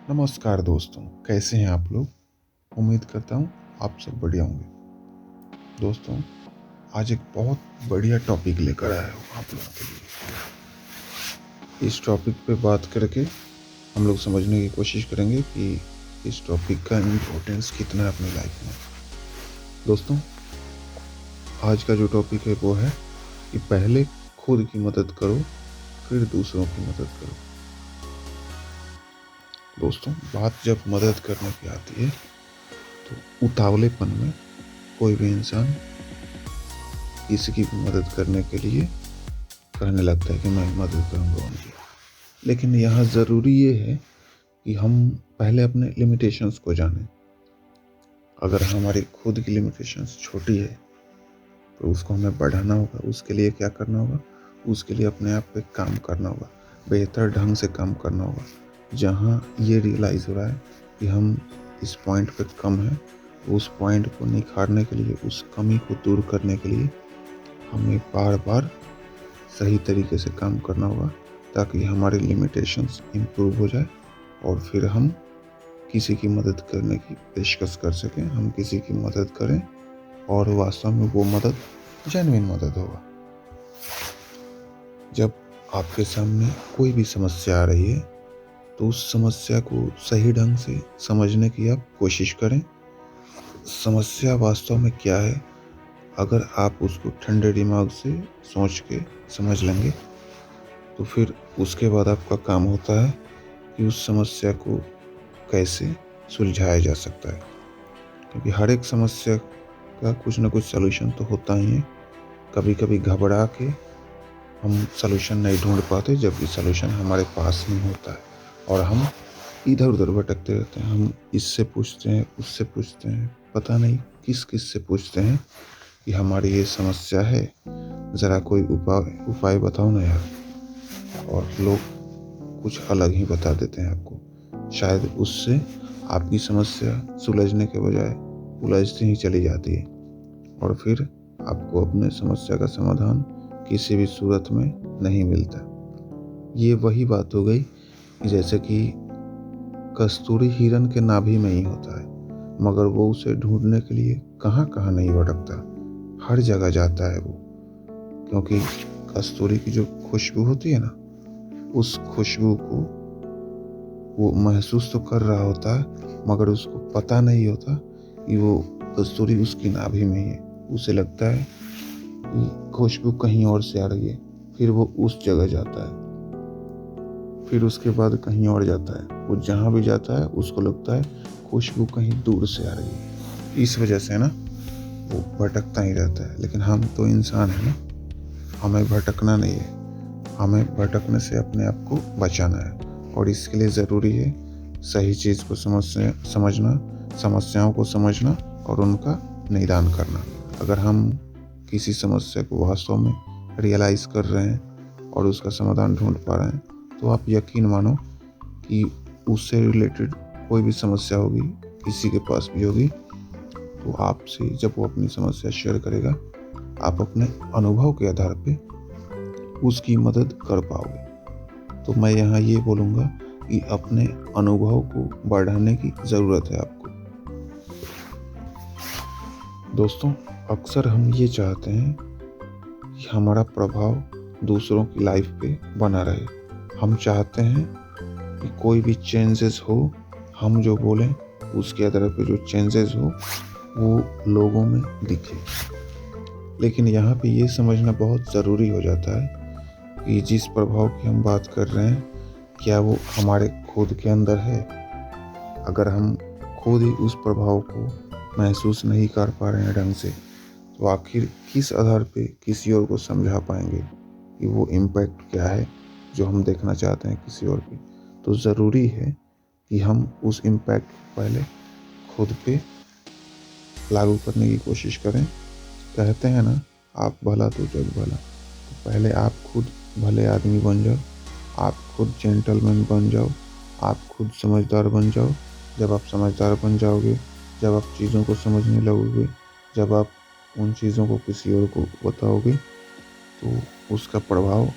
नमस्कार दोस्तों, कैसे हैं आप लोग? उम्मीद करता हूँ आप सब बढ़िया होंगे। दोस्तों, आज एक बहुत बढ़िया टॉपिक लेकर आया हूँ आप लोगों के लिए। इस टॉपिक पे बात करके हम लोग समझने की कोशिश करेंगे कि इस टॉपिक का इम्पोर्टेंस कितना है अपनी लाइफ में। दोस्तों, आज का जो टॉपिक है वो है कि पहले खुद की मदद करो, फिर दूसरों की मदद करो। दोस्तों, बात जब मदद करने की आती है तो उतावलेपन में कोई भी इंसान किसी की भी मदद करने के लिए कहने लगता है कि मैं मदद करूँगा उनकी। लेकिन यहाँ ज़रूरी ये है कि हम पहले अपने लिमिटेशंस को जानें। अगर हमारी खुद की लिमिटेशंस छोटी है तो उसको हमें बढ़ाना होगा। उसके लिए क्या करना होगा? उसके लिए अपने आप पे काम करना होगा, बेहतर ढंग से काम करना होगा। जहाँ ये रियलाइज़ हो रहा है कि हम इस पॉइंट पे कम हैं, उस पॉइंट को निखारने के लिए, उस कमी को दूर करने के लिए हमें बार बार सही तरीके से काम करना होगा, ताकि हमारी लिमिटेशंस इम्प्रूव हो जाए और फिर हम किसी की मदद करने की पेशकश कर सकें। हम किसी की मदद करें और वास्तव में वो मदद जेन्युइन मदद होगा। जब आपके सामने कोई भी समस्या आ रही है तो उस समस्या को सही ढंग से समझने की आप कोशिश करें। समस्या वास्तव में क्या है, अगर आप उसको ठंडे दिमाग से सोच के समझ लेंगे तो फिर उसके बाद आपका काम होता है कि उस समस्या को कैसे सुलझाया जा सकता है। क्योंकि हर एक समस्या का कुछ ना कुछ सलूशन तो होता ही है। कभी कभी घबरा के हम सलूशन नहीं ढूंढ पाते, जबकि सलूशन हमारे पास ही होता है और हम इधर उधर भटकते रहते हैं। हम इससे पूछते हैं, उससे पूछते हैं, पता नहीं किस किस से पूछते हैं कि हमारी ये समस्या है, ज़रा कोई उपाय बताओ ना यार। और लोग कुछ अलग ही बता देते हैं आपको। शायद उससे आपकी समस्या सुलझने के बजाय उलझती ही चली जाती है और फिर आपको अपने समस्या का समाधान किसी भी सूरत में नहीं मिलता। ये वही बात हो गई कि जैसे कि कस्तूरी हिरन के नाभि में ही होता है, मगर वो उसे ढूंढने के लिए कहाँ कहाँ नहीं भटकता, हर जगह जाता है वो। क्योंकि कस्तूरी की जो खुशबू होती है ना, उस खुशबू को वो महसूस तो कर रहा होता है, मगर उसको पता नहीं होता कि वो कस्तूरी उसकी नाभि में ही है। उसे लगता है कि खुशबू कहीं और से आ रही है, फिर वो उस जगह जाता है, फिर उसके बाद कहीं और जाता है। वो जहाँ भी जाता है उसको लगता है खुशबू कहीं दूर से आ रही है। इस वजह से ना वो भटकता ही रहता है। लेकिन हम तो इंसान हैं ना, हमें भटकना नहीं है, हमें भटकने से अपने आप को बचाना है। और इसके लिए ज़रूरी है सही चीज़ को समझना, समस्याओं को समझना और उनका निदान करना। अगर हम किसी समस्या को वास्तव में रियलाइज़ कर रहे हैं और उसका समाधान ढूंढ पा रहे हैं, तो आप यकीन मानो कि उससे रिलेटेड कोई भी समस्या होगी, किसी के पास भी होगी, तो आपसे जब वो अपनी समस्या शेयर करेगा, आप अपने अनुभव के आधार पे उसकी मदद कर पाओगे। तो मैं यहाँ ये बोलूँगा कि अपने अनुभव को बढ़ाने की ज़रूरत है आपको। दोस्तों, अक्सर हम ये चाहते हैं कि हमारा प्रभाव दूसरों की लाइफ पे बना रहे। हम चाहते हैं कि कोई भी चेंजेस हो, हम जो बोलें उसके आधार पे जो चेंजेस हो वो लोगों में दिखे। लेकिन यहाँ पे ये समझना बहुत ज़रूरी हो जाता है कि जिस प्रभाव की हम बात कर रहे हैं, क्या वो हमारे खुद के अंदर है? अगर हम खुद ही उस प्रभाव को महसूस नहीं कर पा रहे हैं ढंग से, तो आखिर किस आधार पे किसी और को समझा पाएंगे कि वो इम्पैक्ट क्या है जो हम देखना चाहते हैं किसी और पे। तो ज़रूरी है कि हम उस इम्पैक्ट को पहले खुद पे लागू करने की कोशिश करें। कहते हैं ना, आप भला तो जग भला। तो पहले आप खुद भले आदमी बन जाओ, आप खुद जेंटलमैन बन जाओ, आप खुद समझदार बन जाओ। जब आप समझदार बन जाओगे, जब आप चीज़ों को समझने लगोगे, जब आप उन चीज़ों को किसी और को बताओगे, तो उसका प्रभाव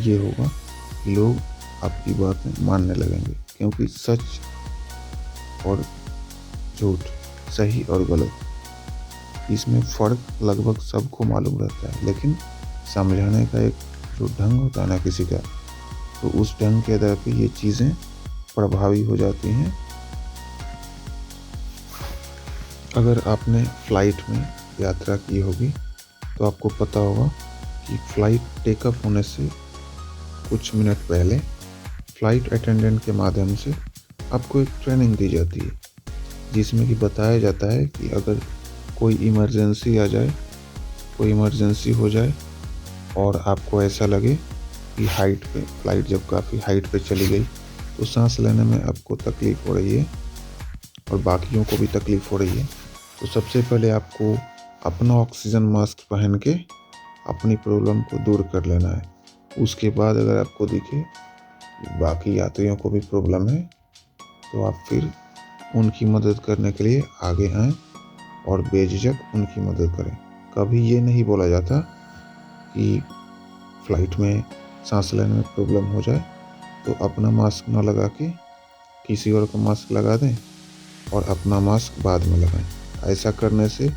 ये होगा कि लोग आपकी बातें मानने लगेंगे। क्योंकि सच और झूठ, सही और गलत, इसमें फ़र्क लगभग सबको मालूम रहता है, लेकिन समझाने का एक जो ढंग होता है ना किसी का, तो उस ढंग के आधार पे ये चीज़ें प्रभावी हो जाती हैं। अगर आपने फ़्लाइट में यात्रा की होगी तो आपको पता होगा कि फ़्लाइट टेक ऑफ होने से कुछ मिनट पहले फ़्लाइट अटेंडेंट के माध्यम से आपको एक ट्रेनिंग दी जाती है, जिसमें कि बताया जाता है कि अगर कोई इमरजेंसी आ जाए, कोई इमरजेंसी हो जाए और आपको ऐसा लगे कि हाइट पे फ़्लाइट जब काफ़ी हाइट पे चली गई तो सांस लेने में आपको तकलीफ़ हो रही है और बाकियों को भी तकलीफ़ हो रही है, तो सबसे पहले आपको अपना ऑक्सीजन मास्क पहन के अपनी प्रॉब्लम को दूर कर लेना है। उसके बाद अगर आपको दिखे बाकी यात्रियों को भी प्रॉब्लम है तो आप फिर उनकी मदद करने के लिए आगे आएँ और बेझिझक उनकी मदद करें। कभी ये नहीं बोला जाता कि फ़्लाइट में सांस लेने में प्रॉब्लम हो जाए तो अपना मास्क ना लगा के किसी और का मास्क लगा दें और अपना मास्क बाद में लगाएं। ऐसा करने से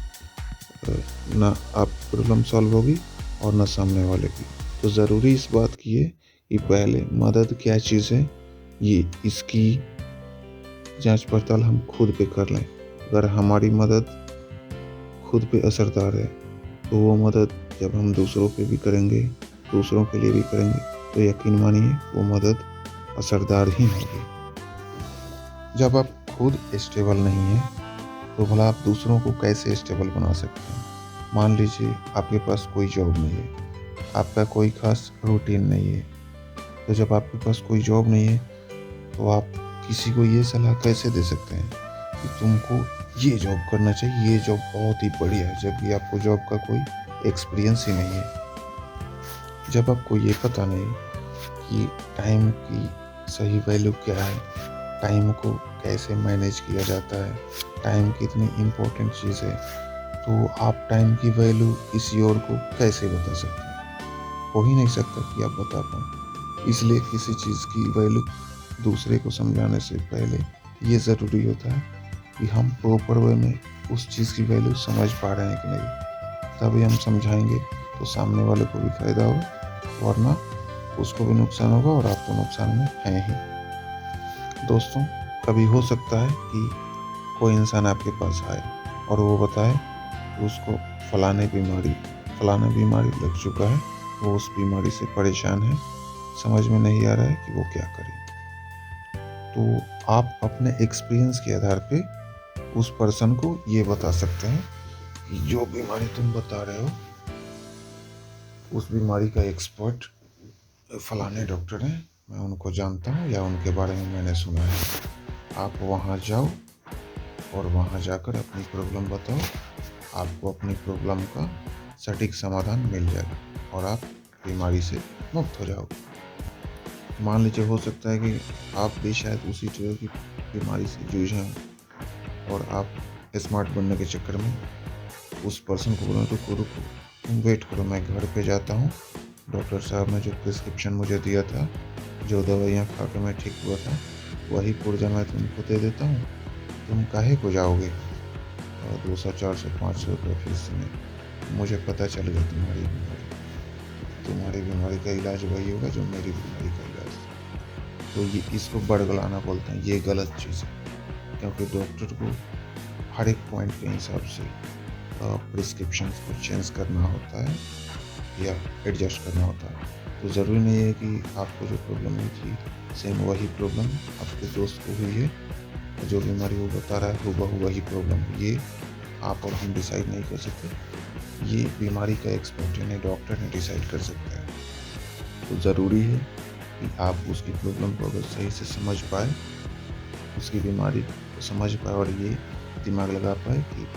ना आपकी प्रॉब्लम सॉल्व होगी और ना सामने वाले की। तो ज़रूरी इस बात की है कि पहले मदद क्या चीज़ है, ये इसकी जांच पड़ताल हम खुद पे कर लें। अगर हमारी मदद खुद पे असरदार है तो वो मदद जब हम दूसरों पे भी करेंगे, दूसरों के लिए भी करेंगे, तो यकीन मानिए वो मदद असरदार ही होगी। जब आप खुद स्टेबल नहीं हैं तो भला आप दूसरों को कैसे स्टेबल बना सकते हैं। मान लीजिए आपके पास कोई जॉब नहीं है, आपका कोई खास रूटीन नहीं है, तो जब आपके पास कोई जॉब नहीं है तो आप किसी को ये सलाह कैसे दे सकते हैं कि तुमको ये जॉब करना चाहिए, ये जॉब बहुत ही बढ़िया है, जबकि आपको जॉब का कोई एक्सपीरियंस ही नहीं है। जब आपको ये पता नहीं कि टाइम की सही वैल्यू क्या है, टाइम को कैसे मैनेज किया जाता है, टाइम कितनी इम्पोर्टेंट चीज़ है, तो आप टाइम की वैल्यू किसी और को कैसे बता सकते हैं। हो ही नहीं सकता कि आप बता पाएँ। इसलिए किसी चीज़ की वैल्यू दूसरे को समझाने से पहले ये ज़रूरी होता है कि हम प्रॉपर वे में उस चीज़ की वैल्यू समझ पा रहे हैं कि नहीं। तभी हम समझाएंगे तो सामने वाले को भी फ़ायदा होगा, वरना उसको भी नुकसान होगा और आप तो नुकसान में हैं ही। दोस्तों, कभी हो सकता है कि कोई इंसान आपके पास आए और वो बताए कि उसको फलाना बीमारी लग चुका है, वो उस बीमारी से परेशान है, समझ में नहीं आ रहा है कि वो क्या करे। तो आप अपने एक्सपीरियंस के आधार पे उस पर्सन को ये बता सकते हैं कि जो बीमारी तुम बता रहे हो उस बीमारी का एक्सपर्ट फलाने डॉक्टर हैं, मैं उनको जानता हूँ या उनके बारे में मैंने सुना है। आप वहाँ जाओ और वहाँ जाकर अपनी प्रॉब्लम बताओ, आपको अपनी प्रॉब्लम का सटीक समाधान मिल जाएगा और आप बीमारी से मुक्त हो जाओगे। मान लीजिए हो सकता है कि आप भी शायद उसी तरह की बीमारी से जूझ रहे हो और आप स्मार्ट बनने के चक्कर में उस पर्सन को बोलो रुको रुको, तुम वेट करो, मैं घर पे जाता हूँ, डॉक्टर साहब ने जो प्रिस्क्रिप्शन मुझे दिया था, जो दवाइयाँ खा के मैं ठीक हुआ था, वही पुर्जा मैं तुमको दे देता हूँ, तुम काहे को जाओगे 200 400 500 रुपये फीस में। मुझे पता चल गया तुम्हारी बीमारी का इलाज वही होगा जो मेरी बीमारी का इलाज था। तो ये इसको बड़गलाना बोलते हैं, ये गलत चीज़ है, क्योंकि डॉक्टर को हर एक पॉइंट के हिसाब से प्रिस्क्रिप्शन को चेंज करना होता है या एडजस्ट करना होता है। तो ज़रूरी नहीं है कि आपको जो प्रॉब्लम हुई थी सेम वही प्रॉब्लम आपके दोस्त को हुई है, और जो बीमारी वो बता रहा है हुबहू वही प्रॉब्लम, ये आप और हम डिसाइड नहीं कर सकते, ये बीमारी का एक्सपर्ट यानी डॉक्टर ने डिसाइड कर सकता है। तो ज़रूरी है कि आप उसकी प्रॉब्लम को अगर सही से समझ पाए, उसकी बीमारी को समझ पाए और ये दिमाग लगा पाए कि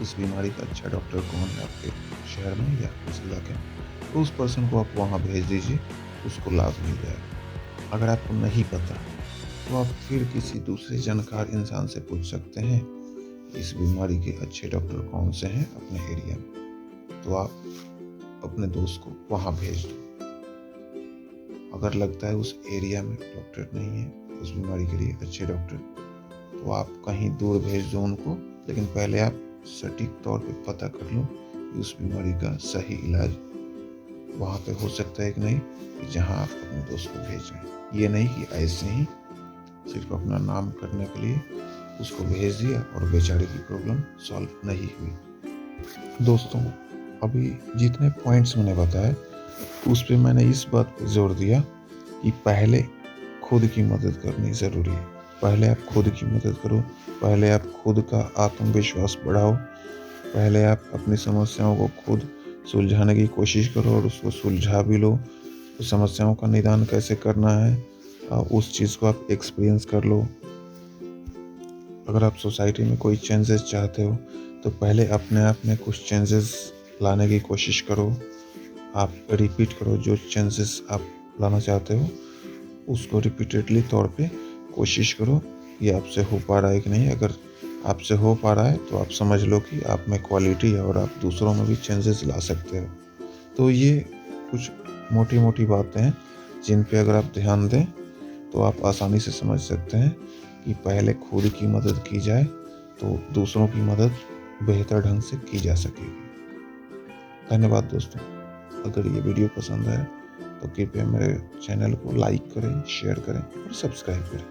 इस बीमारी का अच्छा डॉक्टर कौन है आपके शहर में या उस इलाके में, तो उस पर्सन को आप वहाँ भेज दीजिए, उसको लाभ मिल जाएगा। अगर आपको नहीं पता तो आप फिर किसी दूसरे जानकार इंसान से पूछ सकते हैं इस बीमारी के अच्छे डॉक्टर कौन से हैं अपने एरिया में, तो आप अपने दोस्त को वहाँ भेज दो। अगर लगता है उस एरिया में डॉक्टर नहीं है उस बीमारी के लिए अच्छे डॉक्टर, तो आप कहीं दूर भेज दो उनको, लेकिन पहले आप सटीक तौर पे पता कर लो कि उस बीमारी का सही इलाज वहाँ पे हो सकता है कि नहीं, कि जहाँ आप अपने दोस्त को भेज रहे हैं। ये नहीं कि ऐसे ही सिर्फ अपना नाम करने के लिए उसको भेज दिया और बेचारे की प्रॉब्लम सॉल्व नहीं हुई। दोस्तों, अभी जितने पॉइंट्स मैंने बताए उस पे मैंने इस बात पे जोर दिया कि पहले खुद की मदद करनी ज़रूरी है। पहले आप खुद की मदद करो, पहले आप खुद का आत्मविश्वास बढ़ाओ, पहले आप अपनी समस्याओं को खुद सुलझाने की कोशिश करो और उसको सुलझा भी लो। तो समस्याओं का निदान कैसे करना है उस चीज़ को आप एक्सपीरियंस कर लो। अगर आप सोसाइटी में कोई चेंजेस चाहते हो तो पहले अपने आप में कुछ चेंजेस लाने की कोशिश करो। आप रिपीट करो जो चेंजेस आप लाना चाहते हो, उसको रिपीटेडली तौर पे कोशिश करो। ये आपसे हो पा रहा है कि नहीं। अगर आपसे हो पा रहा है तो आप समझ लो कि आप में क्वालिटी है और आप दूसरों में भी चेंजेस ला सकते हो। तो ये कुछ मोटी मोटी बातें हैं जिन पे अगर आप ध्यान दें तो आप आसानी से समझ सकते हैं कि पहले खुद की मदद की जाए तो दूसरों की मदद बेहतर ढंग से की जा सकेगी। धन्यवाद दोस्तों। अगर ये वीडियो पसंद आए तो कृपया मेरे चैनल को लाइक करें, शेयर करें और सब्सक्राइब करें।